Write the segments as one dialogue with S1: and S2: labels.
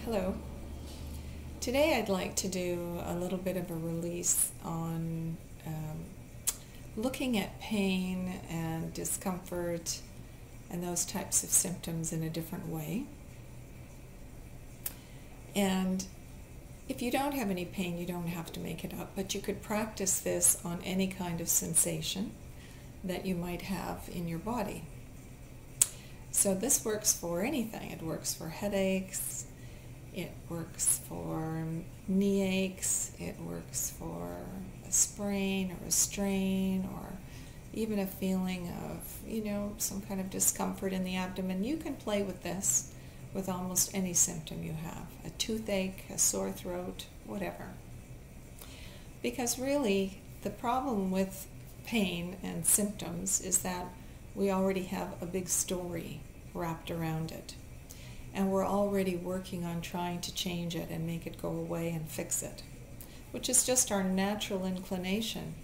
S1: Hello. Today I'd like to do a little bit of a release on looking at pain and discomfort and those types of symptoms in a different way. And if you don't have any pain, you don't have to make it up, but you could practice this on any kind of sensation that you might have in your body. So this works for anything. It works for headaches, it works for knee aches, it works for a sprain or a strain, or even a feeling of, some kind of discomfort in the abdomen. You can play with this with almost any symptom you have, a toothache, a sore throat, whatever. Because really, the problem with pain and symptoms is that we already have a big story wrapped around it. And we're already working on trying to change it and make it go away and fix it, which is just our natural inclination.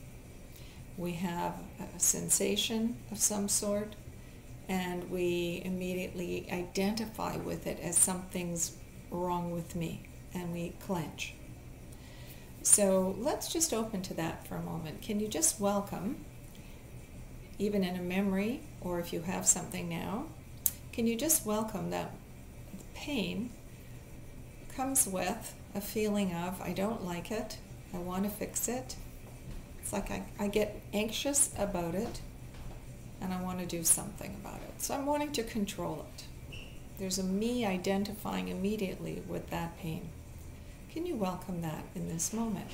S1: We have a sensation of some sort, and we immediately identify with it as something's wrong with me, and we clench. So let's just open to that for a moment. Can you just welcome, even in a memory, or if you have something now, can you just welcome that pain comes with a feeling of, I don't like it, I want to fix it. It's like I get anxious about it, and I want to do something about it. So I'm wanting to control it. There's a me identifying immediately with that pain. Can you welcome that in this moment?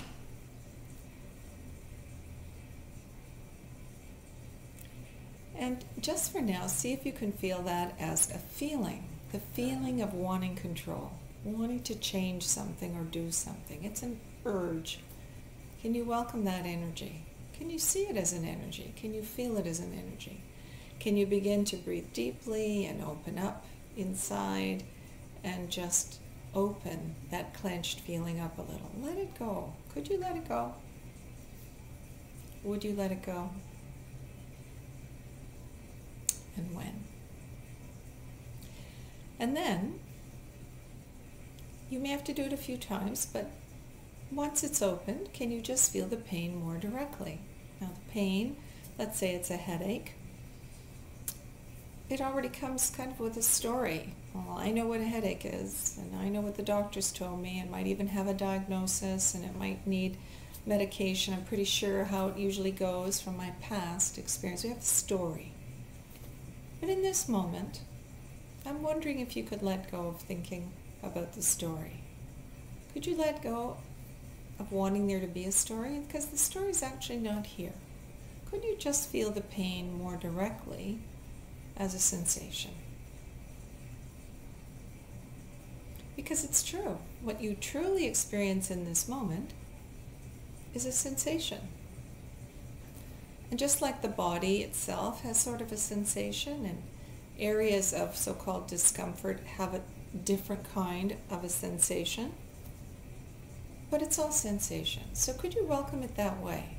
S1: And just for now, see if you can feel that as a feeling. The feeling of wanting control, wanting to change something or do something. It's an urge. Can you welcome that energy? Can you see it as an energy? Can you feel it as an energy? Can you begin to breathe deeply and open up inside and just open that clenched feeling up a little? Let it go. Could you let it go? Would you let it go? And when? And then, you may have to do it a few times, but once it's opened, can you just feel the pain more directly? Now the pain, let's say it's a headache, it already comes kind of with a story. Well, I know what a headache is, and I know what the doctors told me, and might even have a diagnosis, and it might need medication. I'm pretty sure how it usually goes from my past experience. We have a story. But in this moment, I'm wondering if you could let go of thinking about the story. Could you let go of wanting there to be a story? Because the story is actually not here. Could you just feel the pain more directly as a sensation? Because it's true. What you truly experience in this moment is a sensation. And just like the body itself has sort of a sensation, and areas of so-called discomfort have a different kind of a sensation, but it's all sensation. So could you welcome it that way?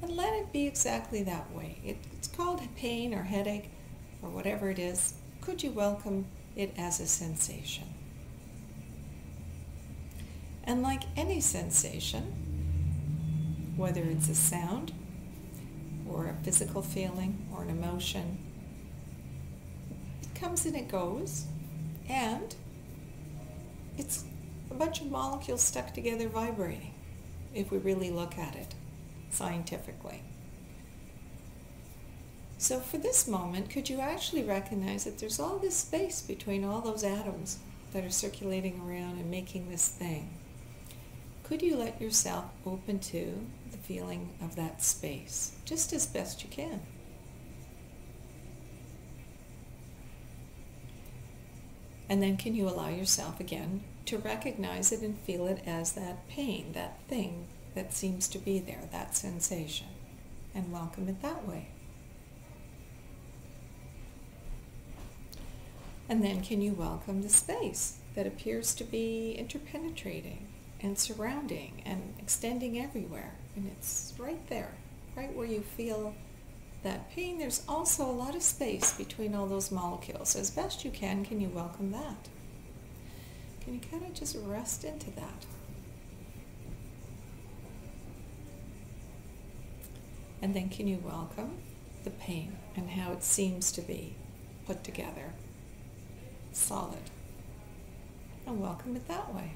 S1: And let it be exactly that way. It's called pain or headache or whatever it is. Could you welcome it as a sensation? And like any sensation, whether it's a sound or a physical feeling or an emotion, it comes and it goes, and it's a bunch of molecules stuck together vibrating, if we really look at it scientifically. So for this moment, could you actually recognize that there's all this space between all those atoms that are circulating around and making this thing? Could you let yourself open to the feeling of that space, just as best you can? And then can you allow yourself again to recognize it and feel it as that pain, that thing that seems to be there, that sensation, and welcome it that way? And then can you welcome the space that appears to be interpenetrating and surrounding and extending everywhere, and it's right there, right where you feel that pain. There's also a lot of space between all those molecules. So as best you can you welcome that? Can you kind of just rest into that? And then can you welcome the pain and how it seems to be put together, solid, and welcome it that way.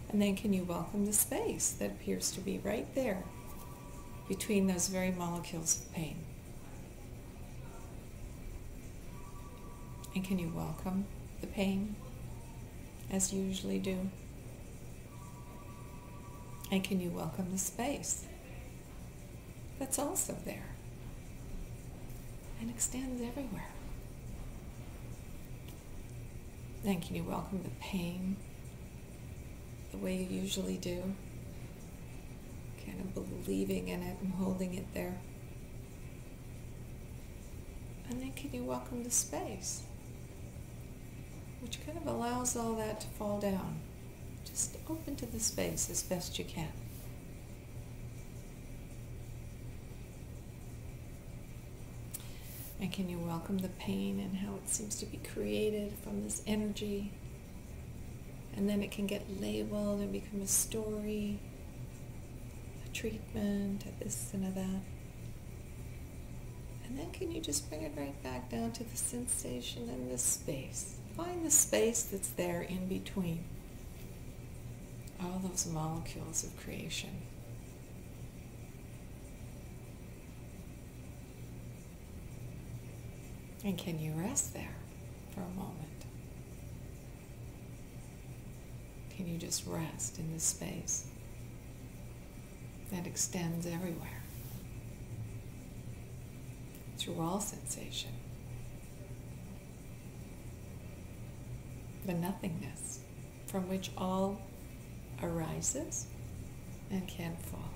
S1: And then can you welcome the space that appears to be right there between those very molecules of pain? And can you welcome the pain as you usually do? And can you welcome the space that's also there and extends everywhere? And can you welcome the pain the way you usually do? Kind of believing in it and holding it there. And then can you welcome the space, which kind of allows all that to fall down. Just open to the space as best you can. And can you welcome the pain and how it seems to be created from this energy? And then it can get labeled and become a story, a treatment, a this and a that. And then can you just bring it right back down to the sensation and the space? Find the space that's there in between all those molecules of creation. And can you rest there for a moment? Can you just rest in this space that extends everywhere through all sensation? The nothingness from which all arises and can fall.